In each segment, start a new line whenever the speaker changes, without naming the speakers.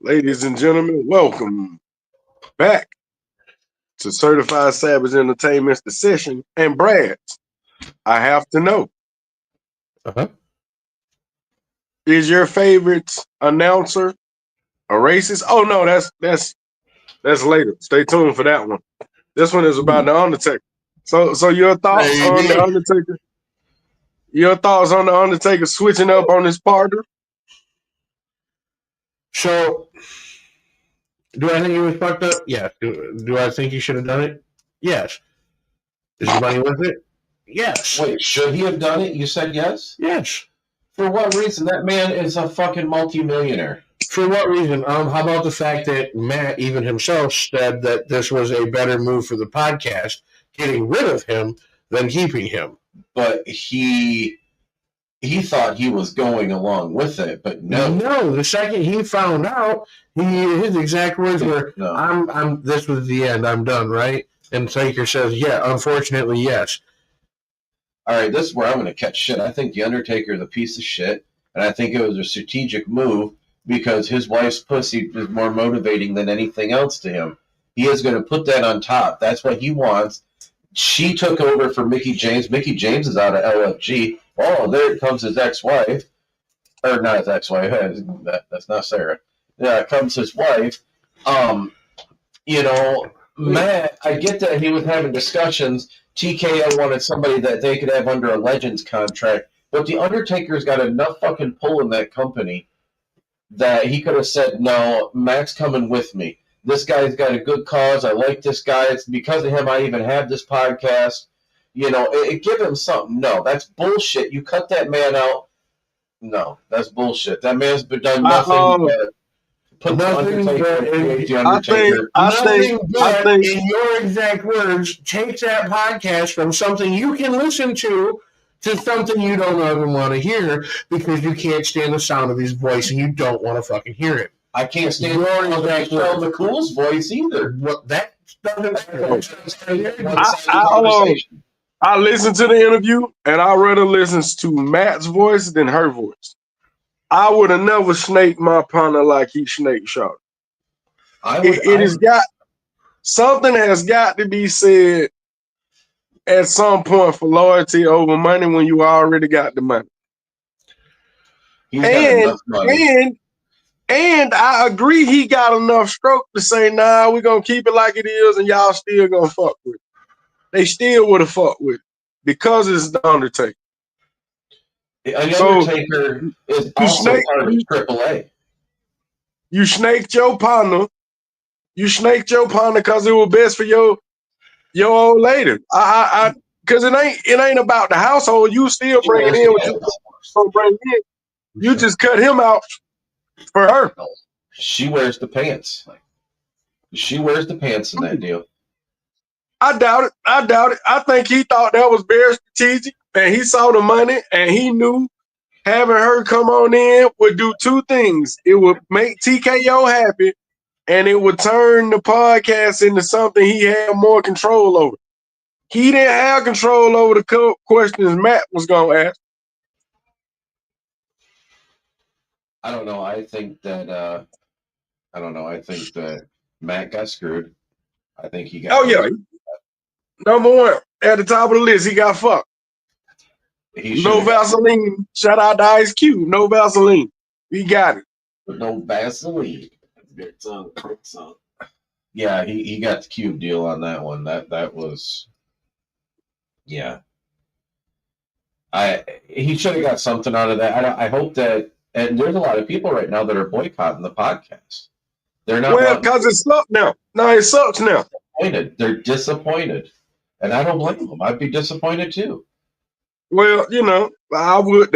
Ladies and gentlemen, welcome back to Certified Savage Entertainment's The Session and Brad's. I have to know,
Uh-huh.
is your favorite announcer a racist? Oh no, that's later. Stay tuned for that one. This one is about the Undertaker. So your thoughts on the Undertaker? Your thoughts on the Undertaker switching up on his partner?
So, do I think he was fucked up? Yes. Do I think he should have done it? Yes. Is the money worth it? Yes.
Wait, should he have done it? You said yes?
Yes.
For what reason? That man is a fucking multimillionaire.
For what reason? How about the fact that Matt, even himself, said that this was a better move for the podcast, getting rid of him than keeping him?
But he thought he was going along with it, but no.
No, the second he found out, his exact words were,
No.
I'm this was the end, I'm done, right? And Taker says, yeah, unfortunately, yes.
All right, this is where I'm going to catch shit. I think The Undertaker is a piece of shit, and I think it was a strategic move because his wife's pussy is more motivating than anything else to him. He is going to put that on top. That's what he wants. She took over for Mickey James. Mickey James is out of LFG. Oh, there comes his ex-wife. Or not his ex-wife. That's not Sarah. Yeah, comes his wife. Matt, I get that he was having discussions. TKO wanted somebody that they could have under a Legends contract. But The Undertaker's got enough fucking pull in that company that he could have said, no, Matt's coming with me. This guy's got a good cause. I like this guy. It's because of him I even have this podcast. Give him something. No, that's bullshit. You cut that man out. No, that's bullshit. That man's been done nothing but put the Undertaker in the Undertaker.
I think, in your exact words, take that podcast from something you can listen to something you don't even want to hear because you can't stand the sound of his voice and you don't want to fucking hear it.
I can't stand Michelle McCool's voice either.
Well, that doesn't
I listened to the interview, and I rather listen to Matt's voice than her voice. I would have never snaked my partner like he snaked Charlotte. Something has got to be said at some point for loyalty over money when you already got the money. And I agree he got enough stroke to say, nah, we're going to keep it like it is and y'all still going to fuck with it. They still would have fucked with it because it's the Undertaker.
The Undertaker is also part of AAA.
You snaked your partner. You snaked your partner because it was best for your old lady. Because it ain't about the household. You still bring it in what you so bring in. You just cut him out for her.
She wears the pants. She wears the pants in that deal.
I doubt it. I think he thought that was very strategic, and he saw the money, and he knew having her come on in would do two things. It would make TKO happy, and it would turn the podcast into something he had more control over. He didn't have control over the questions Matt was going to ask.
I don't know. I think that Matt got screwed. I think he got.
Oh yeah, number one at the top of the list. He got fucked. No Vaseline. Shout out to Ice Cube. No Vaseline. He got it.
But no Vaseline. Good song. Yeah, he got the Cube deal on that one. That was. Yeah. He should have got something out of that. I hope that. And there's a lot of people right now that are boycotting the podcast. They're not.
Well, because it sucks now. No, it sucks now.
They're disappointed, and I don't blame them. I'd be disappointed too.
Well, I would.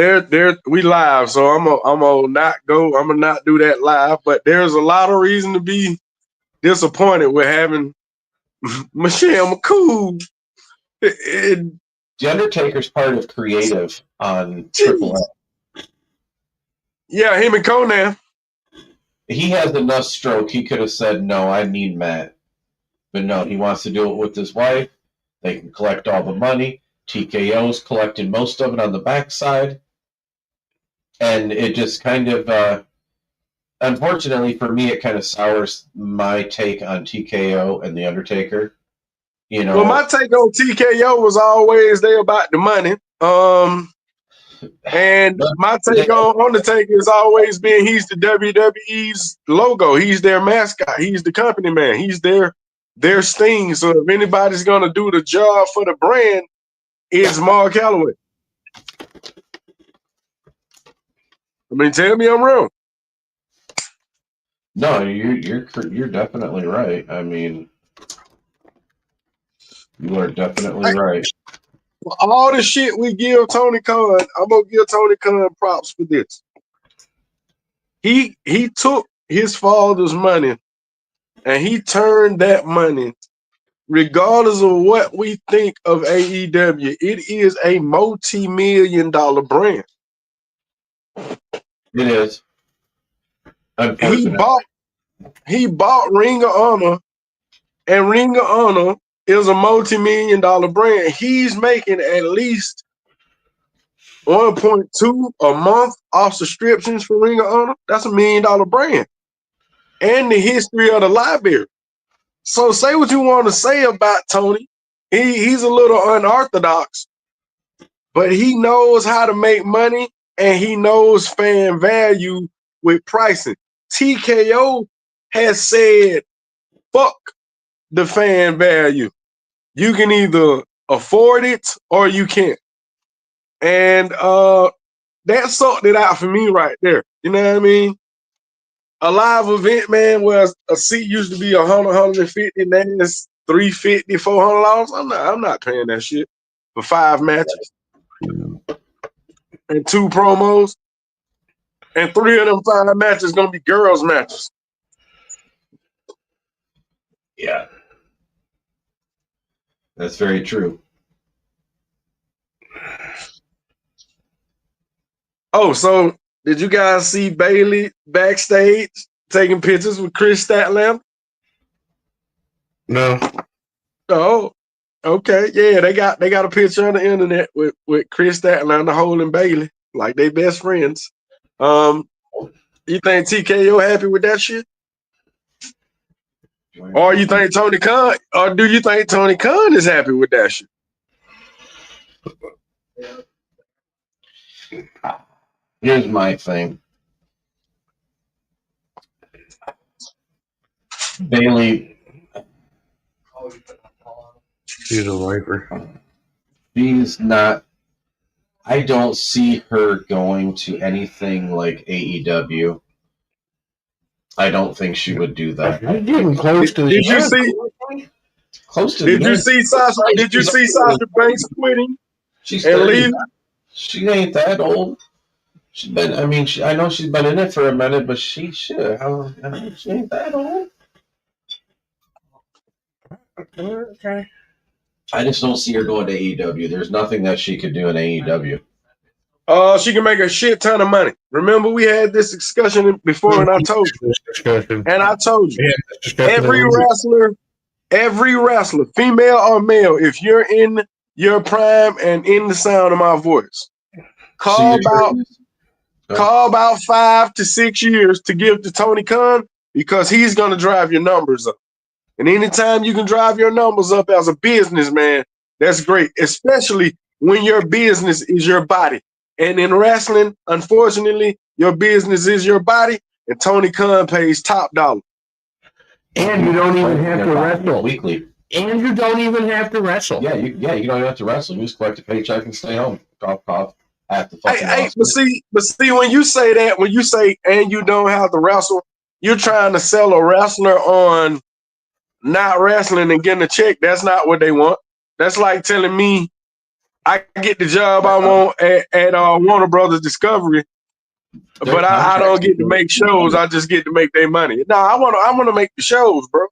We live, so I'm gonna not go. I'm gonna not do that live. But there's a lot of reason to be disappointed with having Michelle McCool.
The Undertaker's part of creative on AAA.
Yeah, him and Conan.
He has enough stroke. He could have said, no, I need Matt. But no, he wants to do it with his wife. They can collect all the money. TKO's collecting most of it on the backside. And it just kind of, unfortunately for me, it kind of sours my take on TKO and the Undertaker. You
Well, my
know,
take on TKO was always they about the money. And
but
my
they,
take on Undertaker has always been he's the WWE's logo. He's their mascot. He's the company man. He's their Sting. So if anybody's gonna do the job for the brand, it's Mark Calloway. I mean, tell me I'm wrong.
no, you're definitely right. I mean, you are definitely right.
For all the shit we give Tony Khan, I'm gonna give Tony Khan props for this. He took his father's money and he turned that money, regardless of what we think of AEW, it is a multi-million-dollar brand.
It is.
He
Unfortunately.
bought Ring of Honor, and Ring of Honor is a multi-million-dollar brand. He's making at least 1.2 a month off subscriptions for Ring of Honor. That's $1 million brand. And the history of the library. So say what you want to say about Tony. He's a little unorthodox, but he knows how to make money and he knows fan value with pricing. TKO has said, fuck the fan value. You can either afford it or you can't. And that sorted it out for me right there. You know what I mean? A live event, man, where a seat used to be $100, $150, now it's $350, $400. I'm not paying that shit for 5 matches and 2 promos, and 3 of them 5 matches gonna be girls' matches.
Yeah, that's very true.
Oh, so did you guys see Bailey backstage taking pictures with Chris Statlander?
No.
Oh, okay. Yeah, they got a picture on the internet with Chris Statlander holding Bailey like they best friends. You think TKO happy with that shit? Or you think Tony Khan, or do you think Tony Khan is happy with that shit?
Here's my thing. Bailey,
She's a viper.
she's not. I don't see her going to anything like AEW. I don't think she would do that.
You're getting close to the
Did you
end.
see?
Close to
Did
the
you
end.
see Sasha? Did you see Sasha Banks quitting
She's
and
30.
leaving?
She ain't that old. She's been. I mean, I know she's been in it for a minute, but she ain't that old.
Okay.
I just don't see her going to AEW. There's nothing that she could do in AEW.
She can make a shit ton of money. Remember, we had this discussion before, and I told you. Every wrestler, female or male, if you're in your prime and in the sound of my voice, call about 5 to 6 years to give to Tony Khan, because he's going to drive your numbers up. And anytime you can drive your numbers up as a businessman, that's great, especially when your business is your body. And in wrestling, unfortunately, your business is your body, and Tony Khan pays top dollar.
And you don't even have to wrestle
weekly.
And you don't even have to wrestle.
Yeah, you don't even have to wrestle. You just collect a paycheck and stay home. Cough. At the fucking
but see, when you say that, when you say and you don't have to wrestle, you're trying to sell a wrestler on not wrestling and getting a check. That's not what they want. That's like telling me I get the job I want at Warner Brothers Discovery, but I don't get to make shows. I just get to make their money. No, I want to make the shows, bro.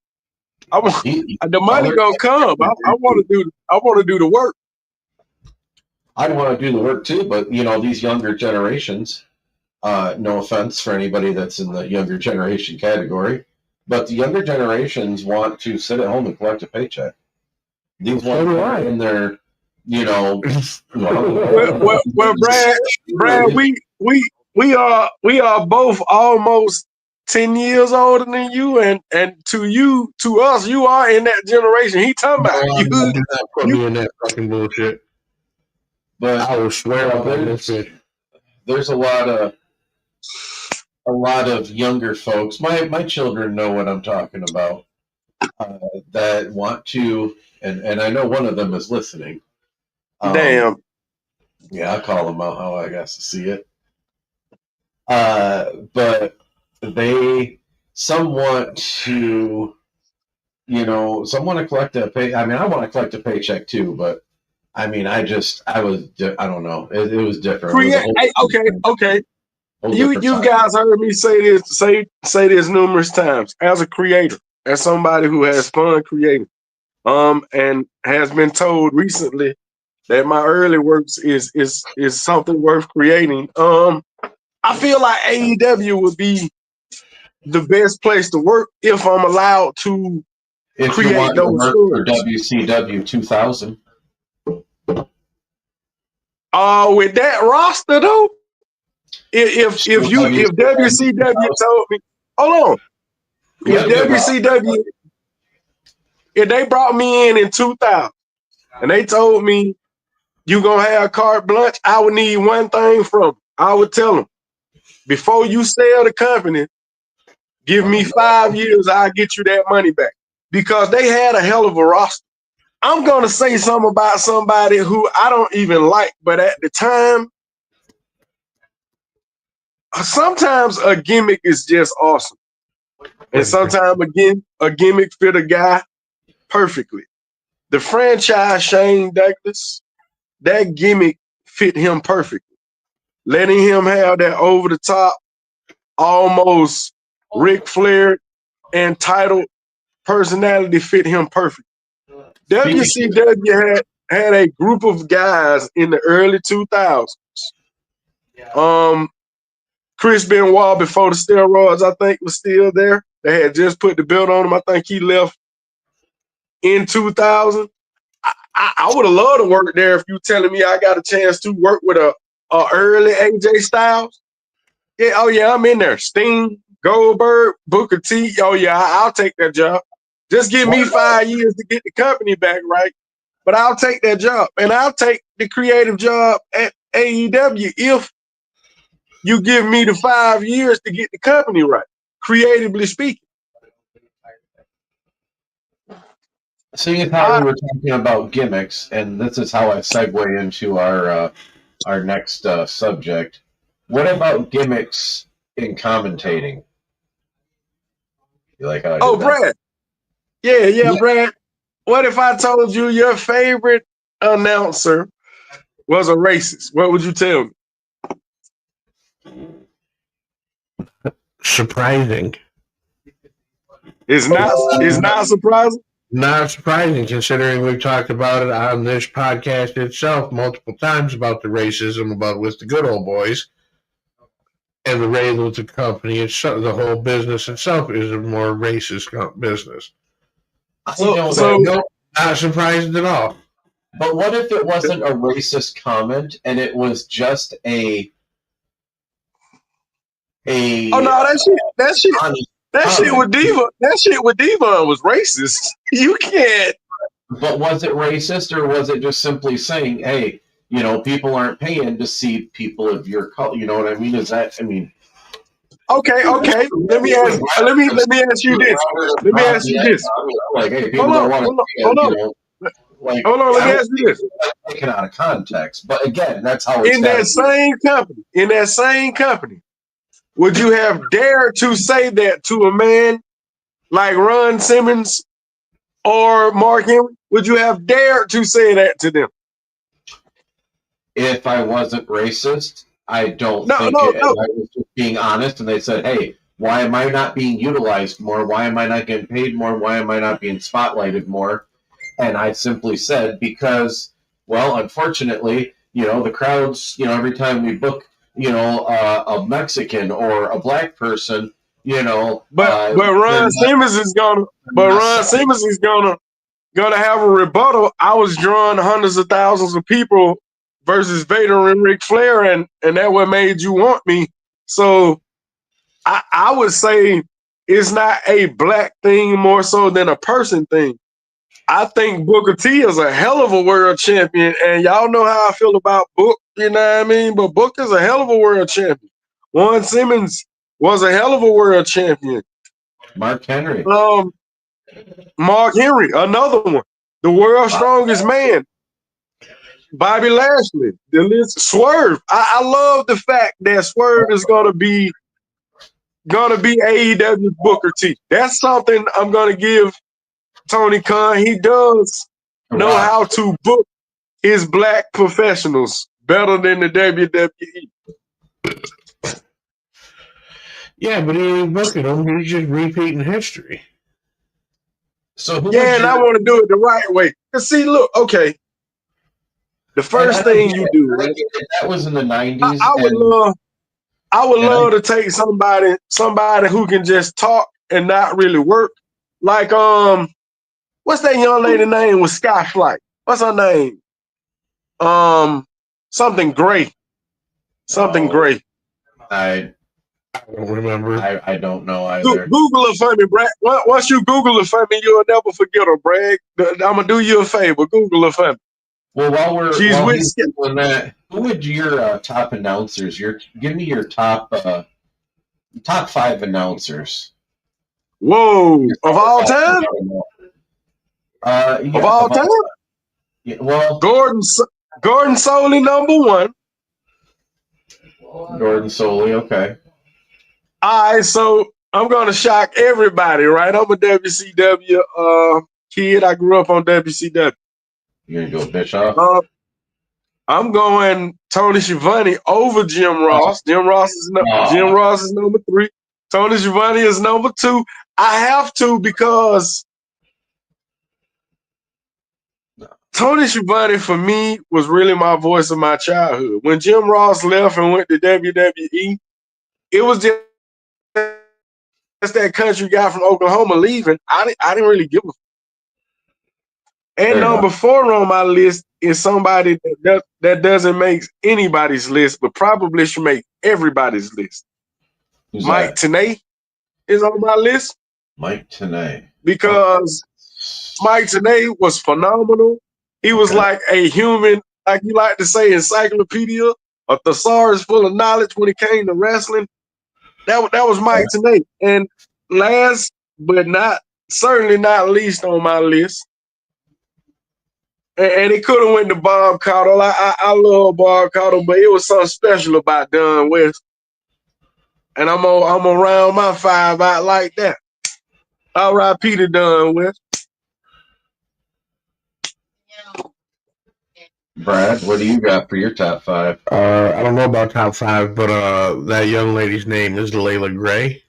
I want the money gonna come. I want to do the work.
I want to do the work too, but these younger generations. No offense for anybody that's in the younger generation category, but the younger generations want to sit at home and collect a paycheck. These ones in their, well,
Brad, we are both almost 10 years older than you, and to us, you are in that generation. He talking
No,
about you.
do not put me in that fucking bullshit.
But
I will swear up on this shit.
There's a lot of younger folks. My children know what I'm talking about. That want to, and I know one of them is listening.
Damn.
Yeah, I'll call them out how I got to see it. But some want to, some want to collect a pay. I mean, I want to collect a paycheck too, but I mean, I don't know. It was different.
Okay. You guys heard me say this numerous times. As a creator, as somebody who has fun creating, and has been told recently that my early works is something worth creating. I feel like AEW would be the best place to work if I'm allowed to
if you
create
want to
those
work
stories.
for WCW 2000.
With that roster though, if WCW told me, hold on, if WCW, if they brought me in 2000 and they told me you gonna have carte blanche, I would need one thing from them. I would tell them, before you sell the company, give me 5 years, I'll get you that money back. Because they had a hell of a roster. I'm gonna say something about somebody who I don't even like, but at the time, sometimes a gimmick is just awesome. And sometimes again, a gimmick fit a guy perfectly. The franchise Shane Douglas, that gimmick fit him perfectly. Letting him have that over the top, almost Ric Flair entitled personality fit him perfect. WCW had a group of guys in the early 2000s. Chris Benoit, before the steroids, I think, was still there. They had just put the belt on him. I think he left in 2000. I would have loved to work there if you telling me I got a chance to work with a early AJ Styles. Yeah, oh yeah, I'm in there. Sting, Goldberg, Booker T. Oh yeah, I'll take that job. Just give me 5 years to get the company back right. But I'll take that job. And I'll take the creative job at AEW if you give me the 5 years to get the company right, creatively speaking.
Seeing how we were talking about gimmicks, and this is how I segue into our next subject. What about gimmicks in commentating? You like how I did that?
Brad. Yeah, Brad. What if I told you your favorite announcer was a racist? What would you tell me?
Surprising.
It's not surprising.
Not surprising, considering we've talked about it on this podcast itself multiple times about the racism about with the good old boys and the Ravens company. The whole business itself is a more racist business.
So
not surprised at all.
But what if it wasn't a racist comment and it was just a
oh no, that shit with Devon was racist. You can't.
But was it racist, or was it just simply saying, "Hey, people aren't paying to see people of your color"? You know what I mean? Okay. Let me
ask you this.
Like, hey, people
hold
don't
on.
want to.
Hold on. Let me ask you this.
Taken out of context, but again, that's how it's
in that same company. Would you have dared to say that to a man like Ron Simmons or Mark Henry? Would you have dared to say that to them?
If I wasn't racist, I don't think it. No. I was just being honest, and they said, "Hey, why am I not being utilized more? Why am I not getting paid more? Why am I not being spotlighted more?" And I simply said, because, well, unfortunately, the crowds, every time we book, a Mexican or a black person,
But Ron Simmons is gonna have a rebuttal. I was drawing hundreds of thousands of people versus Vader and Ric Flair, and that what made you want me. So I would say it's not a black thing more so than a person thing. I think Booker T is a hell of a world champion, and y'all know how I feel about Book, you know what I mean? But Book is a hell of a world champion. Warren Simmons was a hell of a world champion.
Mark Henry.
Mark Henry, another one. The world's strongest man. Bobby Lashley. The list Swerve. I love the fact that Swerve is gonna be AEW Booker T. That's something I'm gonna give Tony Khan. He does know how to book his black professionals better than the WWE.
Yeah, but he ain't booking them. He's just repeating history.
So who
yeah, and I want to do it the right way. Cause see, look, okay. The first thing you do, right?
That was in the 90s.
I would love to take somebody who can just talk and not really work. Like what's that young lady name with Skyflight? What's her name? Something Gray. Something Gray.
I
don't remember.
I don't know either.
Google it for me, Brad. Once you Google it for me, you'll never forget her, Brad. I'm gonna do you a favor. Google it for me.
Well, while he's doing that, who would your top announcers? Give me your top 5 announcers.
Whoa, of all time?
Yeah,
of all time?
Yeah, well,
Gordon Soley #1.
Gordon Soley, okay.
All right, so I'm gonna shock everybody, right? I'm a WCW kid. I grew up on WCW.
You're gonna go Bischoff?
I'm going Tony Schiavone over Jim Ross. Jim Ross is number 3. Tony Schiavone is number 2. I have to because Tony Schiavone for me was really my voice of my childhood. When Jim Ross left and went to WWE, it was just that country guy from Oklahoma leaving. I didn't really give a. And number 4 on my list is somebody that doesn't make anybody's list, but probably should make everybody's list.
Who's
Mike Tenay is on my list.
Mike Tenay.
Because Mike Tenay was phenomenal. He was like a human, like you like to say, encyclopedia, a thesaurus full of knowledge when it came to wrestling. That was Mike Tenay. And last but certainly not least on my list, and it could have went to Bob Caudle. I love Bob Caudle, but it was something special about Don West. And I'm gonna round my 5 out like that. All right, Peter Don West.
Brad, what do you got for your top 5?
I don't know about top 5, but that young lady's name is Layla Gray.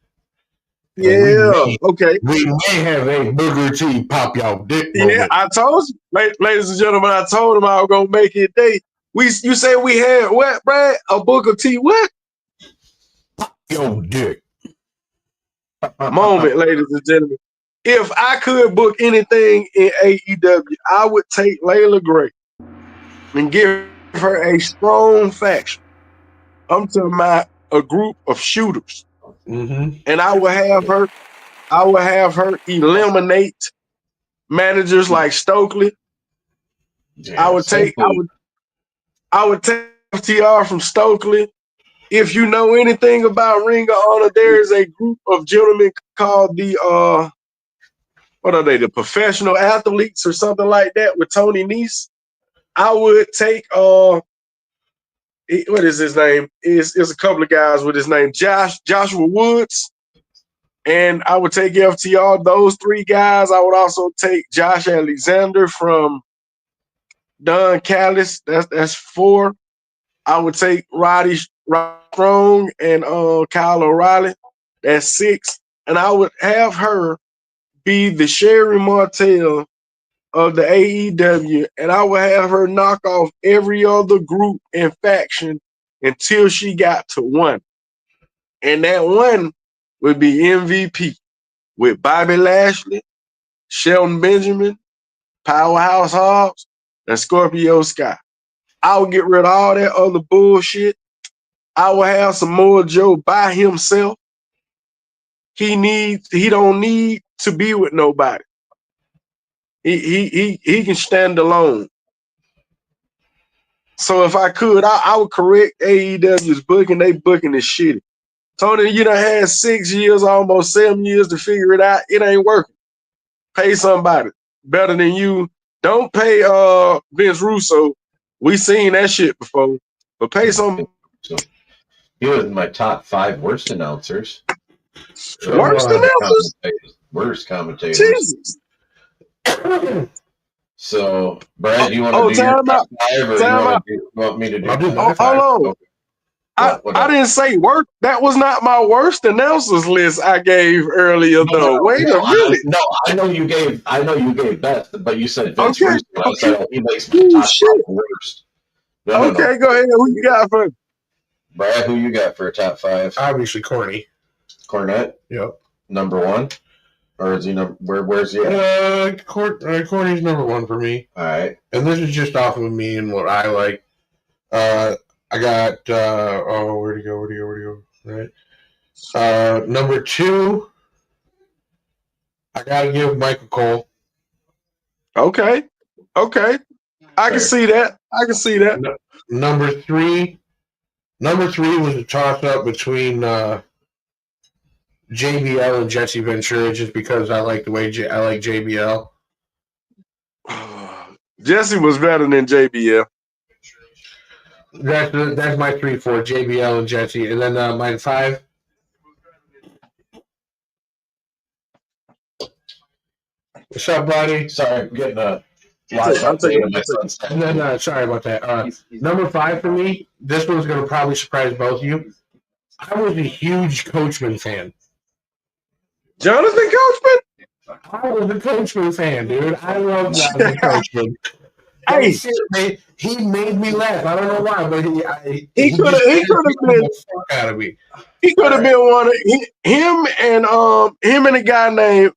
Yeah, okay.
We may have a Booker T pop y'all dick moment.
Yeah, I told you, ladies and gentlemen, I told him I was gonna make it day. You said we had what, Brad? A Booker T what?
Pop your dick.
Moment, ladies and gentlemen. If I could book anything in AEW, I would take Layla Gray and give her a strong faction. I'm talking about a group of shooters.
Mm-hmm.
And I would have her eliminate managers like Stokely.
Yeah,
I would take FTR from Stokely. If you know anything about Ring of Honor, there is a group of gentlemen called the what are they? The professional athletes or something like that with Tony Nese. I would take what is his name? Is a couple of guys with his name, Joshua Woods. And I would take FTR, those 3 guys. I would also take Josh Alexander from Don Callis. That's 4. I would take Roddy Strong and Kyle O'Reilly. That's 6. And I would have her be the Sherry Martel of the AEW, and I would have her knock off every other group and faction until she got to 1. And that 1 would be MVP with Bobby Lashley, Shelton Benjamin, Powerhouse Hobbs, and Scorpio Sky. I would get rid of all that other bullshit. I would have Samoa Joe by himself. he don't need to be with nobody. He can stand alone. So if I could, I would correct AEW's booking. They booking is shitty. Tony, you done had 6 years, almost 7 years to figure it out. It ain't working. Pay somebody better than you. Don't pay Vince Russo. We seen that shit before. But pay some
He was in my top 5 worst announcers.
worse than that.
Worst commentators.
Jesus.
So, Brad, do you want to do your top 5 or you want me to do?
I'll do my 5.
Hold on.
Okay.
I didn't say worst. That was not my worst announcers list I gave earlier, though. Wait a minute.
I know you gave best, but you said Vince Russo. I said he makes my top 5 worst. No.
Go ahead. Who you got for?
Brad, who you got for a top 5?
Obviously, Corny.
Cornette?
Yep.
Number 1? Or is he where's he at?
Corny's number 1 for me.
All right.
And this is just off of me and what I like. I got where'd he go? Right. Number 2, I gotta give Michael Cole.
Okay. I can see that.
Number 3 was a toss up between JBL and Jesse Ventura, just because I like the way I like JBL.
Jesse was better than JBL.
That's my 3, 4, JBL and Jesse, and then my 5. What's up, buddy?
Sorry, I'm getting a live update on my son's.
No, sorry about that. Number 5 for me. This one's going to probably surprise both of you. I was a huge Coachman fan.
Jonathan Coachman?
I was a Coachman fan, dude. I love Jonathan Coachman.
Hey,
he made me laugh. I don't know why, but
he could have been
the fuck out of me.
He could have been one of him and a guy named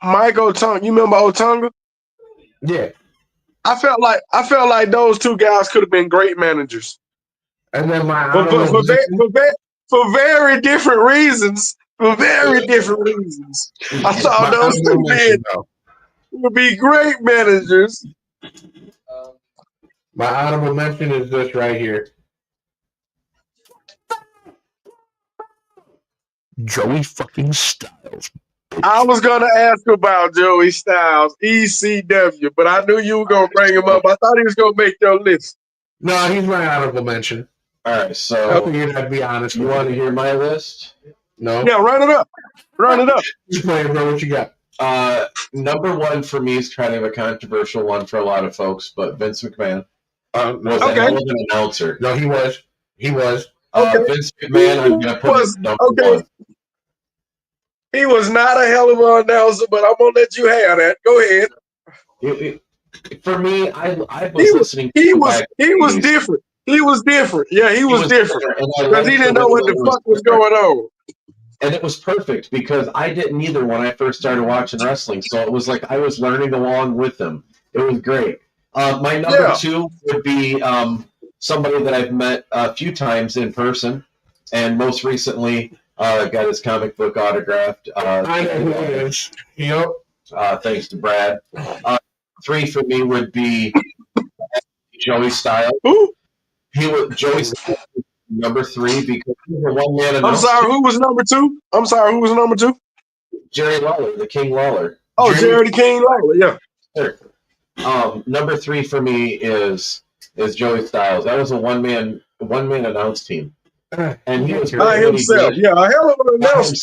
Mike Otunga. You remember Otunga?
Yeah.
I felt like those two guys could have been great managers.
And then
for very different reasons. I thought those two men would be great managers.
My honorable mention is this right here. Joey fucking Styles.
I was gonna ask about Joey Styles, ECW, but I knew you were gonna bring him up. I thought he was gonna make your list.
No, he's my honorable mention.
All right, so
I figured I'd be honest.
You want to hear my list?
No.
Yeah, run it up.
Just playing, bro. What you got?
Number 1 for me is kind of a controversial one for a lot of folks, but Vince McMahon was a hell of an announcer.
No, he was.
Vince McMahon, I'm going to put his number 1.
He was not a hell of an announcer, but I'm going to let you have that. Go ahead.
For me, I was listening.
He was different. He was different. Yeah, he was different. Because he didn't know what the fuck was going on.
And it was perfect because I didn't either when I first started watching wrestling. So it was like I was learning along with them. It was great. My number 2 would be somebody that I've met a few times in person, and most recently got his comic book autographed.
I know who it is. Yep.
Thanks to Brad. 3 for me would be Joey Styles.
Who?
Joey Styles number 3 because he's a one-man announcer.
I'm sorry, who was number 2?
Jerry Lawler, the King Lawler.
Oh, Jerry the King Lawler, yeah.
Sure. Number 3 for me is Joey Styles. That was a one-man announce team. And he was
by himself. Yeah, a hell of an announcer.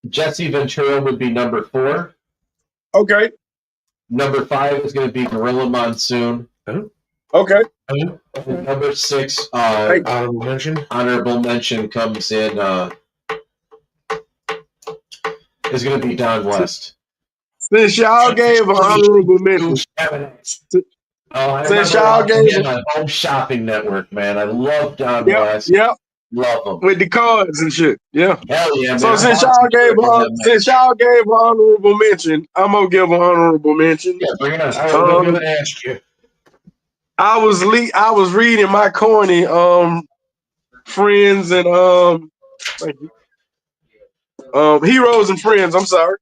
Jesse Ventura would be number 4.
Okay.
Number 5 is going to be Gorilla Monsoon.
Okay.
Number 6, honorable mention comes in, is going to be Don West.
Since y'all gave an honorable mention.
Since y'all gave my home shopping network, man. I love Don West.
Yep.
Love them.
With the cards and shit. Yeah.
Hell yeah, man.
So since y'all gave an honorable mention, I'm gonna give an honorable mention.
Yeah, bring it on.
I'm gonna ask you.
I was reading my corny friends and Thank you. Heroes and Friends. I'm sorry.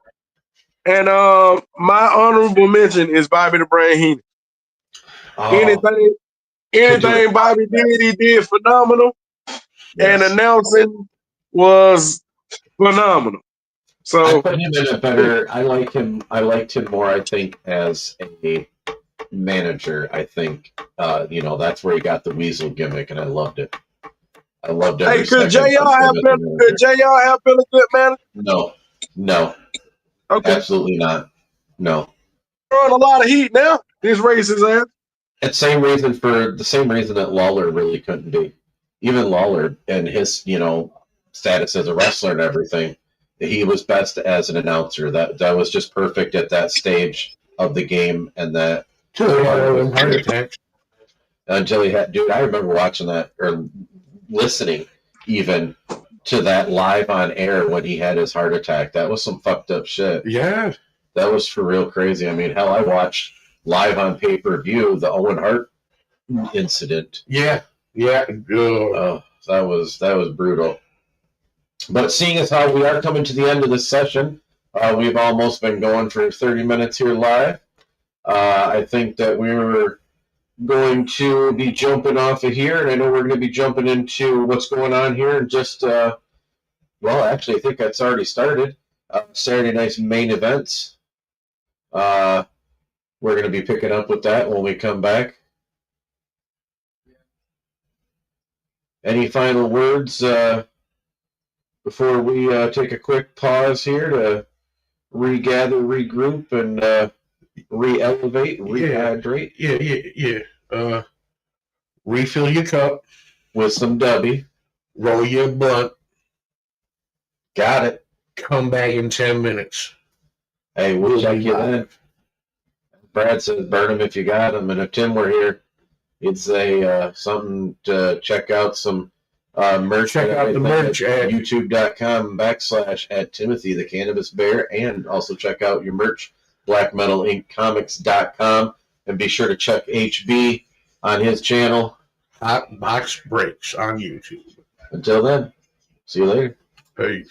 And my honorable mention is Bobby the Brain Heenan.
Oh,
Anything Bobby did, he did phenomenal. And
yes.
announcing was phenomenal.
I
So
put him in a better. I like him. I liked him more. I think as a manager. I think that's where he got the weasel gimmick, and I loved it. I loved every
hey, could JR
second of him as a manager.
have been a good manager?
No, no,
Okay.
absolutely not. No.
Throwing a lot of heat now. This racist ass.
It's for the same reason that Lawler really couldn't be. Even Lawler and his, status as a wrestler and everything, he was best as an announcer. That was just perfect at that stage of the game and that
Heart attacks.
until he had dude, I remember watching that or listening even to that live on air when he had his heart attack. That was some fucked up shit.
Yeah.
That was for real crazy. I mean, hell, I watched live on pay-per-view the Owen Hart incident.
Yeah. Yeah.
Oh, that was brutal. But seeing as how we are coming to the end of this session, we've almost been going for 30 minutes here live. I think that we were going to be jumping off of here, and I know we're going to be jumping into what's going on here in just, actually, I think that's already started. Saturday night's main events. We're going to be picking up with that when we come back. Any final words before we take a quick pause here to regather, regroup, and re-elevate, rehydrate?
Yeah. Refill your cup.
With some Dubby.
Roll your blunt.
Got it.
Come back in 10 minutes.
Hey, we'll check you then. Brad says burn them if you got them. And if Tim were here, he'd say something to check out some merch.
Check out the merch at
youtube.com/@Timothy the Cannabis Bear, and also check out your merch, blackmetalinkcomics.com, and be sure to check HB on his channel.
Hot Box Breaks on YouTube.
Until then, see you later.
Peace.